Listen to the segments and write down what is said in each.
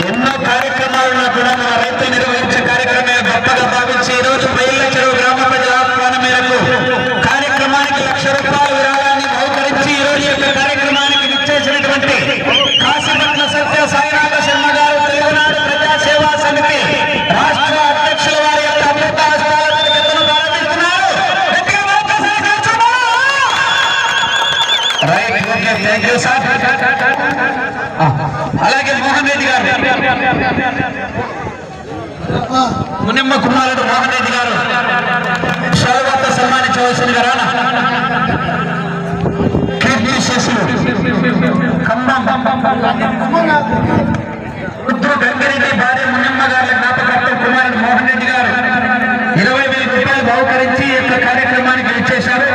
ఎన్నో కార్యక్రమాలను కూడా మన రైతులు నిర్వహించే కార్యక్రమే గొప్పగా భావించి ఈరోజు మైళ్ళ చెరువు గ్రామ ప్రజల ఆహ్వానం మేరకు కార్యక్రమానికి ₹1,00,000 విరాళాన్ని బహుకరించి ఈరోజు యొక్క కార్యక్రమానికి విచ్చేసినటువంటి కాశీపట్న సత్య సాయినాథ శర్మ గారు తెలుగునాడు ప్రజా సేవా సమితి రాష్ట్ర అధ్యక్షుల వారి యొక్క అమృత హస్తాలతో ఎత్తును ప్రారంభిస్తున్నారు. అలాగే మోహన్ రెడ్డి గారు, మునిమ్మ కుమారుడు మోహన్ రెడ్డి గారు శాలువాతో సన్మానించవలసిందిగా కీర్తి శిశులు పుత్రు గంగిరెడ్డి భార్య మునిమ్మ గారి జ్ఞాపకార్థం కుమారుడు మోహన్ రెడ్డి గారు ₹20,000 బహుకరించి ఈ యొక్క కార్యక్రమానికి ఇచ్చేశారు.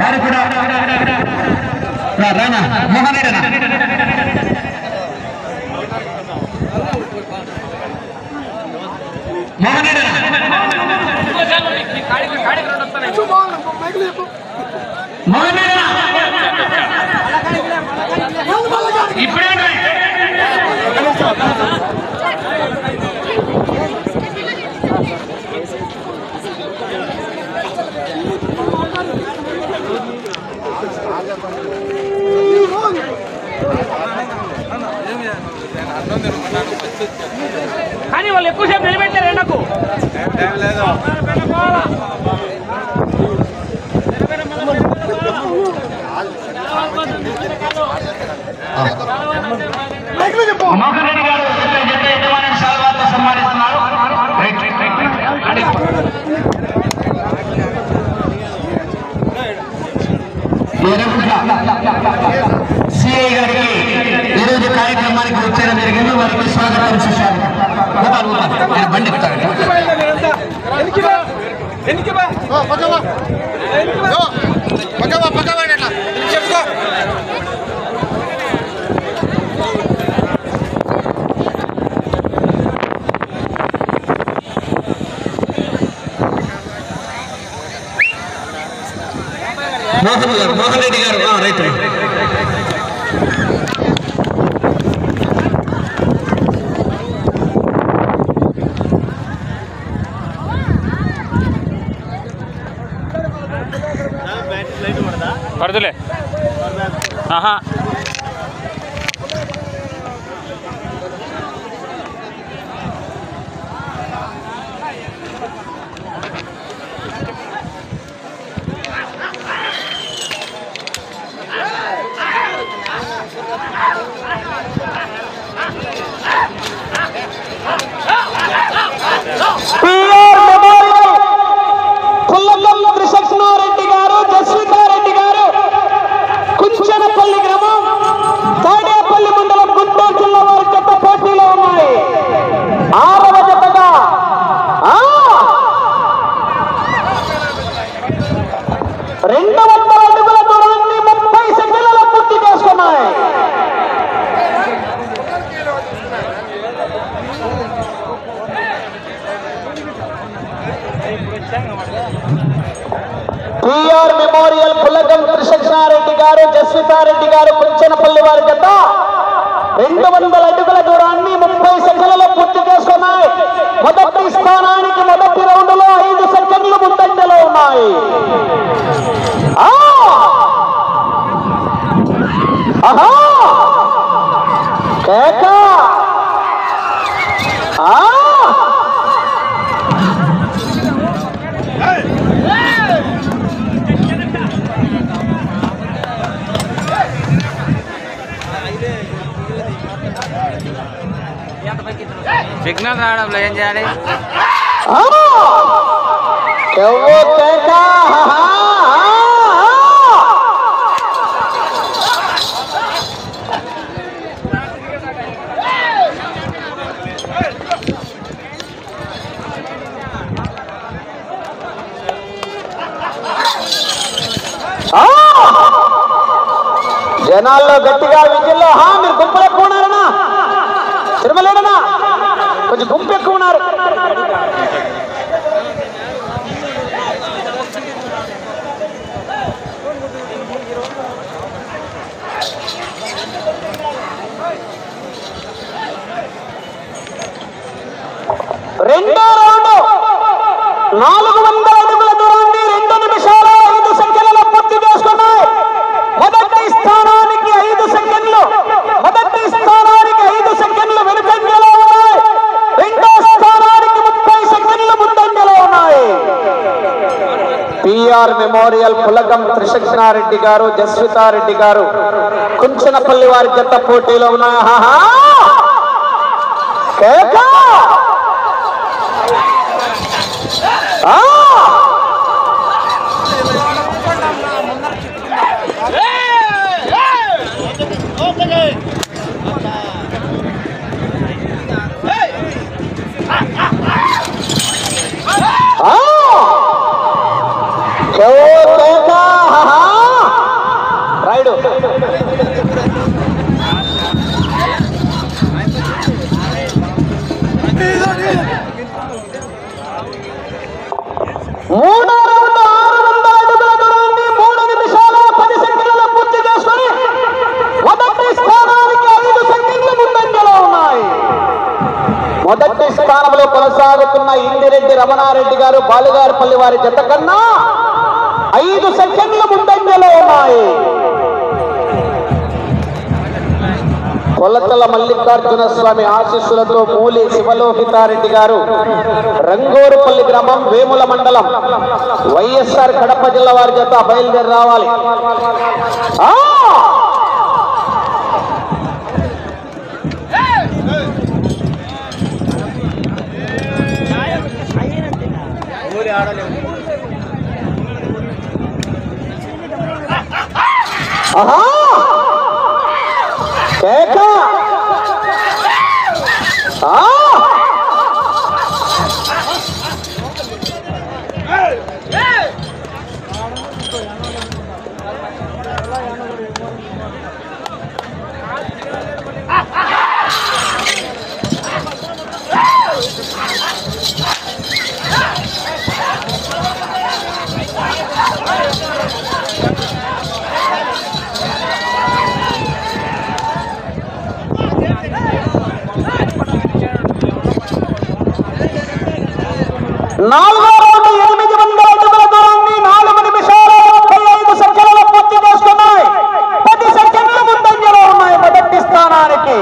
వారు కూడా రానా మోహన్ రెడ్డి మోహన్ రెడ్డి మోహన్ రెడ్డి ఇప్పుడే కానీ వాళ్ళు ఎక్కువసేపు నిలబెట్టారు ఎండకు. మోహన్ రెడ్డి గారు శాలువాతో సన్మానిస్తున్నారు. సిఐ గారికి ఈరోజు కార్యక్రమానికి వచ్చేయడం జరిగింది. వారికి స్వాగతం చేశారు. బండి మోహన్ రెడ్డి గారు రైట్ పడదులే. ఆహా టీఆర్ మెమోరియల్ పుల్లగం కృష్ణారెడ్డి గారు, జస్వితారెడ్డి గారు కుంచనపల్లి వారి జత 200 అడుగుల దూరాన్ని 30 సెకండ్లలో పూర్తి చేసుకున్నాయి. మొదటి స్థానానికి మొదటి రౌండ్ లో 5 సెకండ్లు ముందంజలో ఉన్నాయి. సిగ్నల్ రావడంలో ఏం చేయాలి? జనాల్లో గట్టిగా విజిల్లో మీరు గుంపులు ఎక్కువ ఉన్నారనా? తిరుమలేడనా కొంచెం గుంపు ఎక్కువ ఉన్నారు. 400 అడుగుల దూరాన్ని 2 నిమిషాల 5 సెకండ్లలో పూర్తి చేసుకున్నాయి. మొదటి స్థానానికి 5 సెకండ్లు వెనుకంజలో ఉన్నాయి. రెండో స్థానానికి 30 సెకండ్లు ముందంజలో ఉన్నాయి. పిఆర్ మెమోరియల్ పులగం త్రిశక్షణారెడ్డి గారు, జస్వితారెడ్డి గారు కుంచనపల్లి వారి జత పోటీలో ఉన్నాయి. రైడు మూడో రౌండ్ 600 అడుగుల దూరాన్ని 3 నిమిషాల 10 సెకండ్లలో పూర్తి చేసుకుని మొదటి స్థానానికి 5 సెకండ్లు ముందంజలో ఉన్నాయి. మొదటి స్థానంలో కొనసాగుతున్న ఇందిరెడ్డి రమణారెడ్డి గారు బాలుగారిపల్లి వారి జత కన్నా 5 సెకండ్లు ముందంజలో ఉన్నాయి. కొలతల మల్లికార్జున స్వామి ఆశీస్సులతో మూలి శివలోహితారెడ్డి గారు రంగోరుపల్లి గ్రామం వేముల మండలం వైఎస్ఆర్ కడప జిల్లా వారి జత బయలుదేరి రావాలి. నాలుగో రౌండ్ 800 అడుగుల దూరాన్ని 4 నిమిషాల 35 సెకండ్లలో పూర్తి చేసుకున్నాయి. 10 సెకండ్ల ముందంజలో ఉన్నాయి మొదటి స్థానానికి.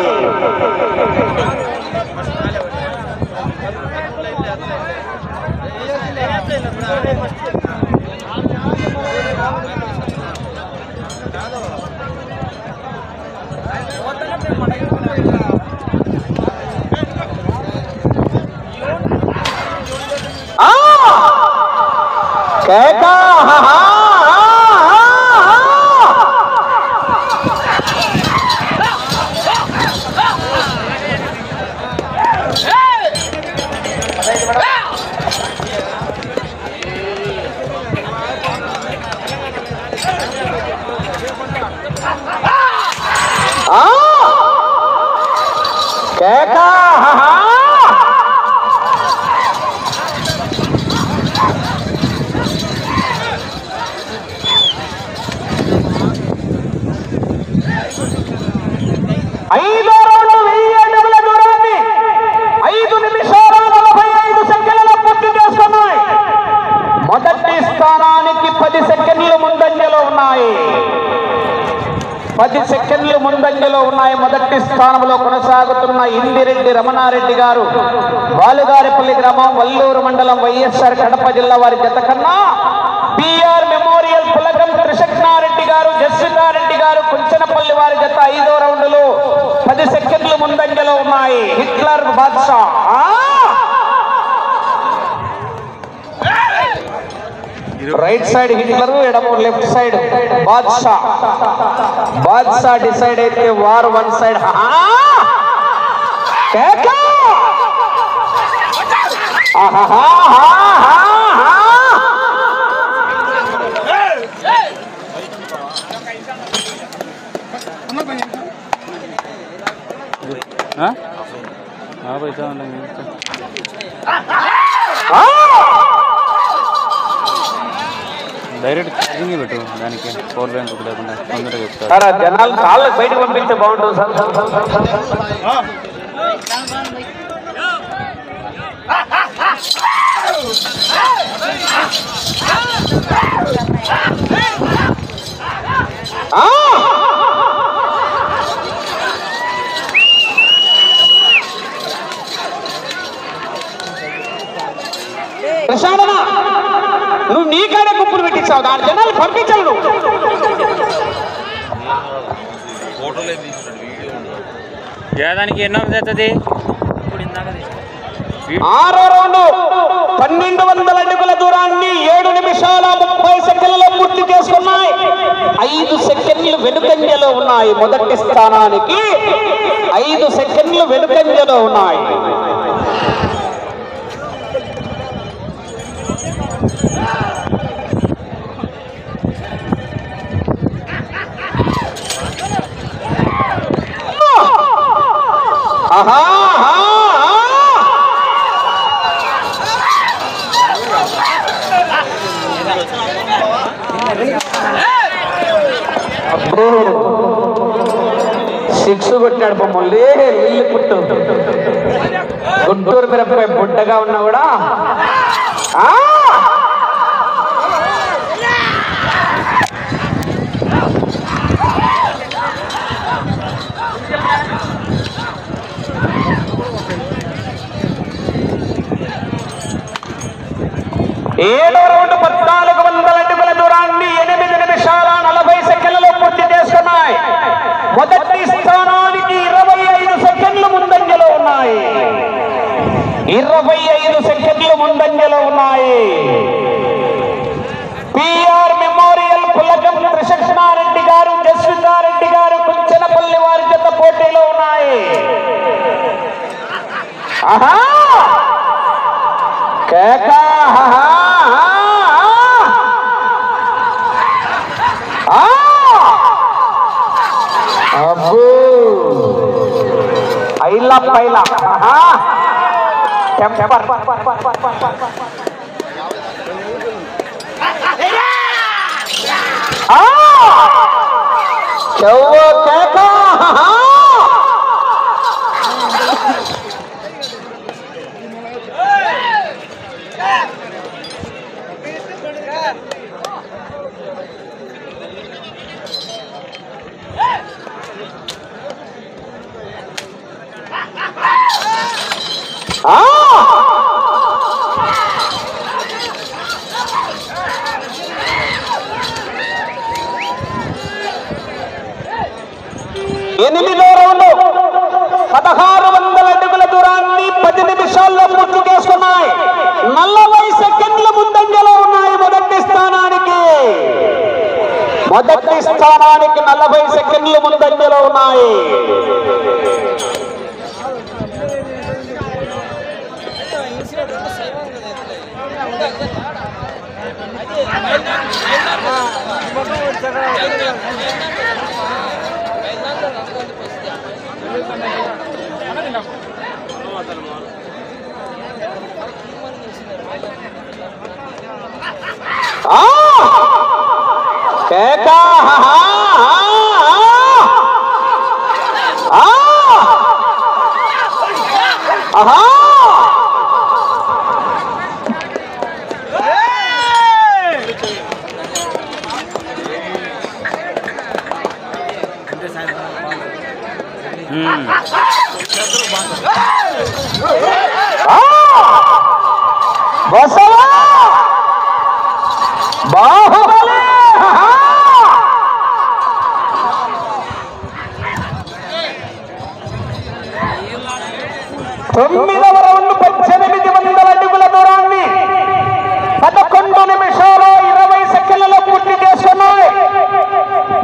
ఐదో రౌండ్ 1000 అడుగుల దూరాన్ని 5 నిమిషాల 45 సెకండ్లలో పూర్తి చేసుకున్నాయి. మొదటి స్థానానికి 10 సెకండ్లు ముందంజలో ఉన్నాయి. 10 సెకండ్లు ముందంజలో ఉన్నాయి. మొదటి స్థానంలో కొనసాగుతున్న ఇందిరెడ్డి రమణారెడ్డి గారు బాలుగారిపల్లి గ్రామం వల్లూరు మండలం వైఎస్ఆర్ కడప జిల్లా వారి జత కన్నా పిఆర్ మెమోరియల్ పులగం త్రిశక్షణారెడ్డి గారు జస్వితారెడ్డి గారు కుంచనపల్లి వారి జత 5వ రౌండ్లో 10 సెకండ్లు ముందంజలో ఉన్నాయి. Hitler Badshah right side Hitler, ఎడమ left side Badshah. Badshah decide అయితే వారు 1 సైడ్. డైరెక్ట్ ఛార్జింగ్ పెట్టు దానికి, పవర్ బ్యాంక్ లేకుండా తొందరగా చెప్తారు. జనాలు కాళ్ళకి బయటకు పంపిస్తే బాగుంటుంది సార్. ప్రసాదన నువ్వు నీకాడే గుంపులు పెట్టించావు, దాని జనాలు పంపించావు నువ్వు. దానికి ఎన్నో అవుతుంది? 6వ రౌండ్ 1200 అడుగుల దూరాన్ని 7 నిమిషాల 30 సెకండ్లలో పూర్తి చేసుకున్నాయి. 5 సెకండ్లు వెనుకంజలో ఉన్నాయి. మొదటి స్థానానికి 5 సెకండ్లు వెనుకంజలో ఉన్నాయి. ఆహా సిక్స్ కొట్టాడు బొమ్మల్లి ఇల్లు పుట్టు. గుంటూరు మిరపకాయ బుడ్డగా ఉన్నా కూడా 7వ రౌండ్ 1400 అడుగుల దూరాన్ని 8 నిమిషాల 40 సెకండ్లలో పూర్తి చేసుకున్నాయి. మొదటి స్థానానికి 25 సెకండ్లు ముందంజలో ఉన్నాయి. 25 సెకండ్లు ముందంజలో ఉన్నాయి. పిఆర్ మెమోరియల్ పులకం త్రిశక్షణారెడ్డి గారు, జస్వితారెడ్డి గారు కుంచనపల్లి వారి జత పోటీలో ఉన్నాయి. ఆహా కేకా అబ్బో ఐలా పైలా టెంపర్ చెవ్వ కేకా ఎనిమిదో రౌండ్ 1600 అడుగుల దూరాన్ని 10 నిమిషాల్లో పూర్తి చేసుకున్నాయి. 40 సెకండ్ల ముందంజలో ఉన్నాయి. మొదటి స్థానానికి 40 సెకండ్లు ముందంజలో ఉన్నాయి. కేకా ఆహా బసవా బాహుబలి 9వ రౌండ్ 1800 అడుగుల దూరాన్ని 11 నిమిషాల 20 సెకండ్లలో పూర్తి చేసుకున్నాయి.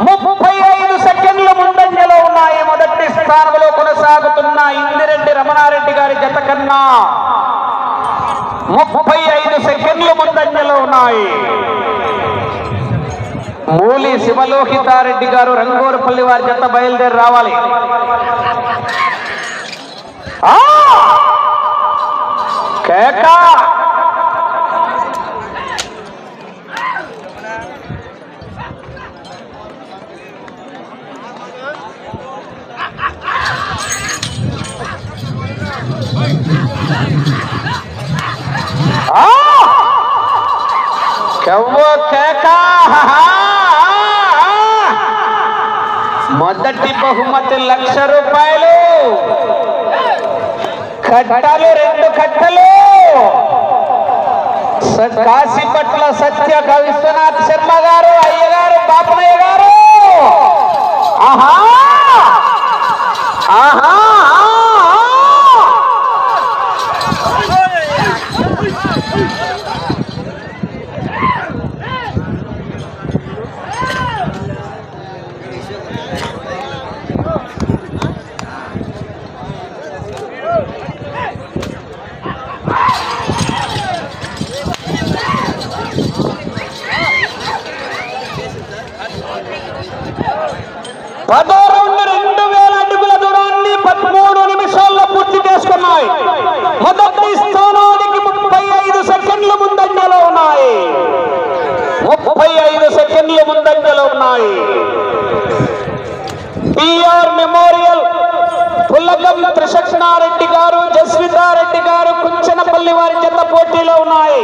35 సెకండ్ల ముందంజలో ఉన్నాయి. మొదటి స్థానంలో కొనసాగుతున్న ఇందిరెడ్డి రమణారెడ్డి గారి జత కన్నా 35 సెకండ్లు ముందంజలో ఉన్నాయి. మూలి శివలోహితారెడ్డి గారు రంగోరుపల్లి వారి జత బయలుదేరి రావాలి. కేకా కేకా మొదటి బహుమతి 1,00,000 రూపాయలు. కట్టలు 2 కట్టలు కాశీపట్ల సత్య విశ్వనాథ్ శర్మ గారు, అయ్య గారు, పాపనయ్య గారు. ఆహా ఆహా పదో రౌండ్ 2000 అడుగుల దూరాన్ని 13 నిమిషాల్లో పూర్తి చేసుకున్నాయి. మొదటి స్థానానికి 35 సెకండ్లు ముందంజలో ఉన్నాయి. 35 సెకండ్లు ముందంజలో ఉన్నాయి. పిఆర్ మెమోరియల్ పుల్లగం త్రిశక్షణారెడ్డి గారు, జస్వితారెడ్డి గారు, కుంచనపల్లి వారి జత పోటీలో ఉన్నాయి.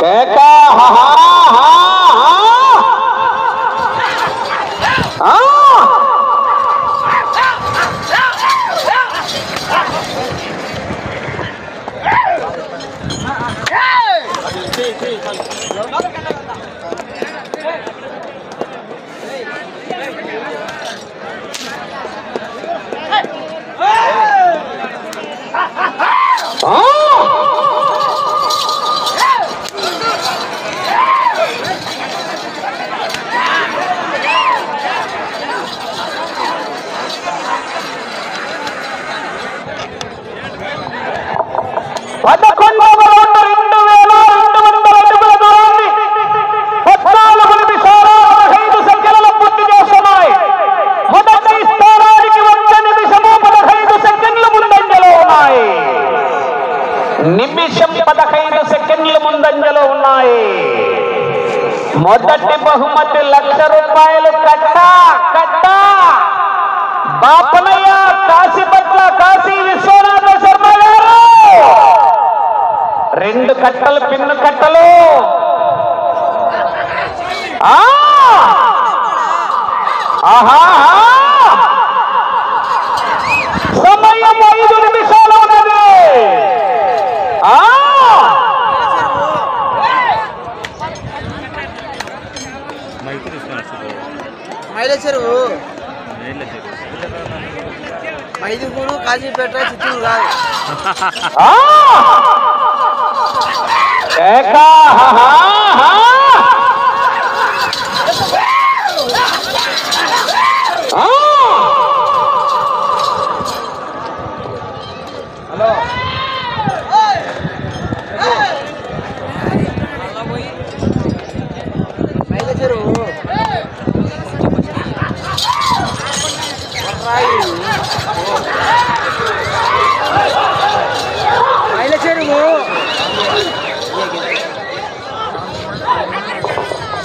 కేకా నిమిషం 15 సెకండ్లు ముందంజలో ఉన్నాయి. మొదటి బహుమతి ₹1,00,000 కట్ట బాపనయ్య కాశీపట్ల కాశీ విశ్వనాథ శర్మ గారు. 2 కట్టలు పిన్ను కట్టలు. సమయం 5 నిమిషాలు ఉన్నది. మైలచెరువు మైదుగూరు కాజీపేట చిత్తూరు కాదు. హలో మైలచెరువు మైలచెరువు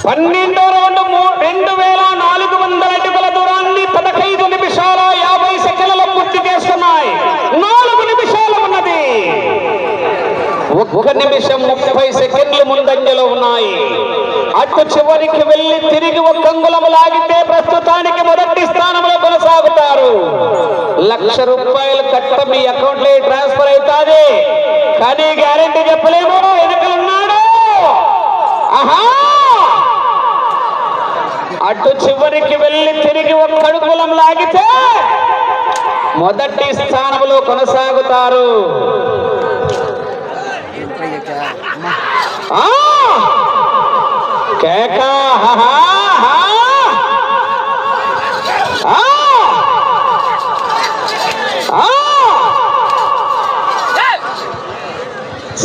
12వ రౌండ్ 2400 అడుగుల దూరాన్ని 15 నిమిషాల 50 సెకండ్లలో పూర్తి చేస్తున్నాయి. 4 నిమిషాలు ఉన్నది. 1 నిమిషం 30 సెకండ్లు ముందంజలో ఉన్నాయి. అటు చివరికి వెళ్లి తిరిగి 1 అంగుళం లాగితే ప్రస్తుతానికి మొదటి స్థానంలో కొనసాగుతారు. ₹1,00,000 కట్ట మీ అకౌంట్ లో ట్రాన్స్ఫర్ అవుతాది. కానీ గ్యారెంటీ చెప్పలేము. వెనుకలున్నాడు. అటు చివరికి వెళ్లి తిరిగి 1 అంగుళం లాగితే మొదటి స్థానంలో కొనసాగుతారు. కేకా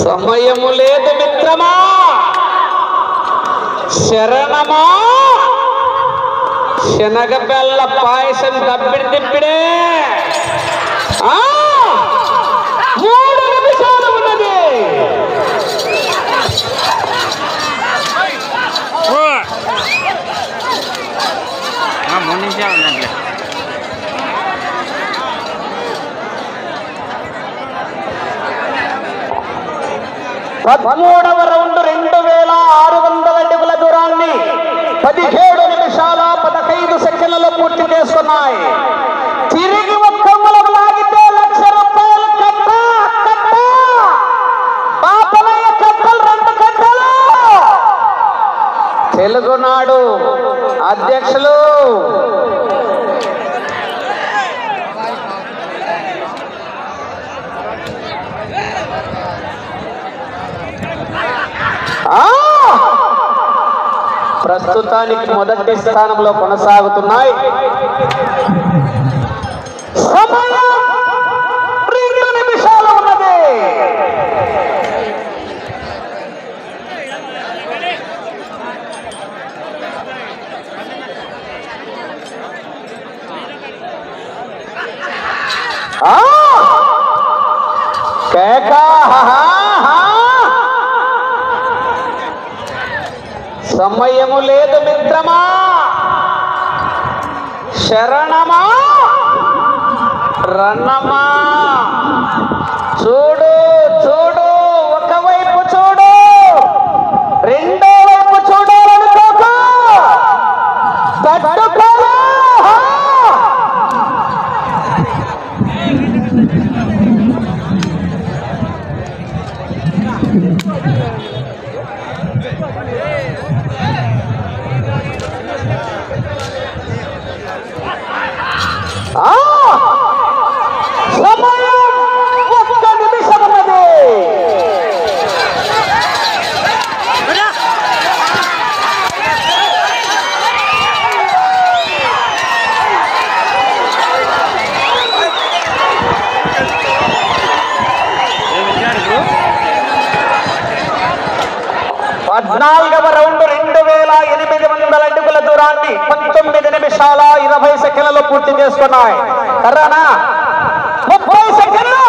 సమయము లేదు మిత్రమా, శరణమా. శనగ బెల్ల పాయసం తిప్పిడే. 3 నిమిషాలు ఉన్నది. ఉందండి. 13వ రౌండ్ 2600 అడుగుల దూరాన్ని 17 నిమిషాల 15 సెకండ్లు చేస్తున్నాయి. తిరిగి ఒక్కొక్కలు లాగితే ₹1,00,000 కట్ట కట్ట. బాపనయ్య కట్టలు 2 కట్టలు. తెలుగునాడు అధ్యక్షులు ప్రస్తుతానికి మొదటి స్థానంలో కొనసాగుతున్నాయి. సమయం 2 నిమిషాలు ఉన్నది. కేకా సమయము లేదు మిత్రమా, శరణమా, రన్నమా. చూడు చూడు, ఒకవైపు చూడు, రెండో వైపు చూడాలనుకోక తట్టుకో. సమయం 1 నిమిషం ఉన్నది. పద్నాలుగవ రౌండ్ 2,800 అడుగుల దూరాన్ని 19 నిమిషాల 20 సెకండ్లలో పూర్తి చేసుకున్నాయి. కర్రానా 30 సెకండ్లు.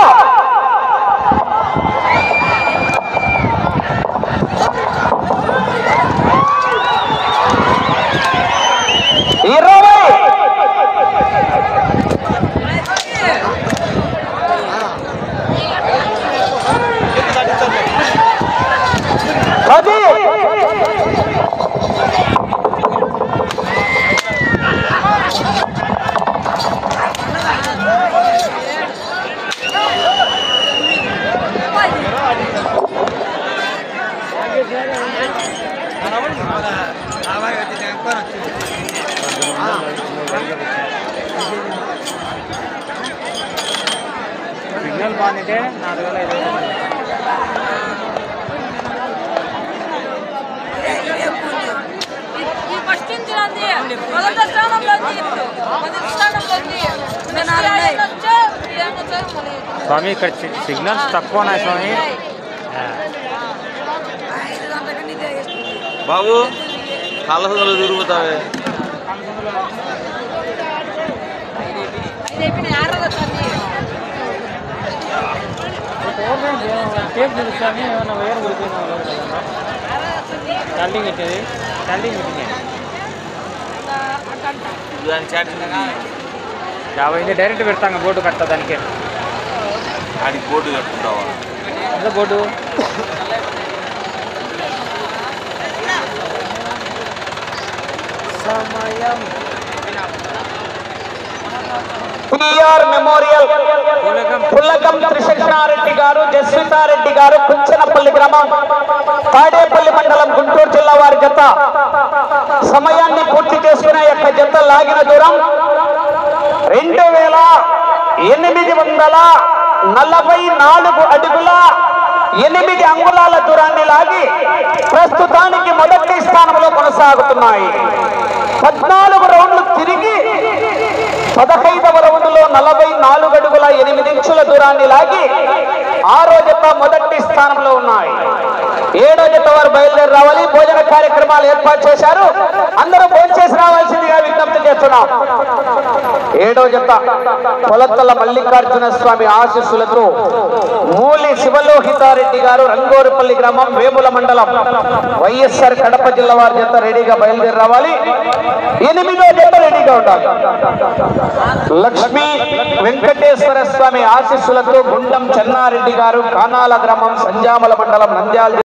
సిగ్నల్ బాగుంటే 4,500. స్వామి ఇక్కడ సిగ్నల్స్ తక్కువ ఉన్నాయి స్వామి. బాబు కళ్ళలో తిరుగుతావే. టేప్ తెలుస్తాను ఏమన్నా వేరు గురిపోయినా స్టాండింగ్ ఇచ్చేది స్టాండింగ్ ఇచ్చింది 50 డైరెక్ట్ పెడతాం బోర్డు కట్టా దానికి. దానికి బోర్డు కట్టుకుంటావా? అదే బోర్డు సమయం పిఆర్ మెమోరియల్ పుల్లగం త్రిశక్షణారెడ్డి గారు, జస్వితారెడ్డి గారు, కుంచనపల్లి గ్రామం, తాడేపల్లి మండలం, గుంటూరు జిల్లా వారి జత సమయాన్ని పూర్తి చేసుకునే యొక్క జత లాగిన దూరం 2,844 అడుగుల 8 అంగుళాల దూరాన్ని లాగి ప్రస్తుతానికి మొదటి స్థానంలో కొనసాగుతున్నాయి. 14 రౌండ్లు తిరిగి 15వ రౌండ్లో 44 అడుగుల 8 ఇంచుల దూరాన్ని లాగి 6వ జత మొదటి స్థానంలో ఉన్నాయి. 7వ జత వారు బయలుదేరి రావాలి. భోజన కార్యక్రమాలు ఏర్పాటు చేశారు. అందరూ భోజనం చేసి రావాల్సిందిగా విజ్ఞప్తి చేస్తున్నాం. 7వ జత పొలత్తల మల్లికార్జున స్వామి ఆశీస్సులతో మూలి శివలోహితారెడ్డి గారు, రంగోరుపల్లి గ్రామం, వేముల మండలం, వైఎస్ఆర్ కడప జిల్లా వారి జత రెడీగా బయలుదేరి రావాలి. 8వ జత రెడీగా ఉండాలి. లక్ష్మీ వెంకటేశ్వర స్వామి ఆశీస్సులతో గుండం చెన్నారెడ్డి గారు, కానాల గ్రామం, సంజామల మండలం, నంద్యాల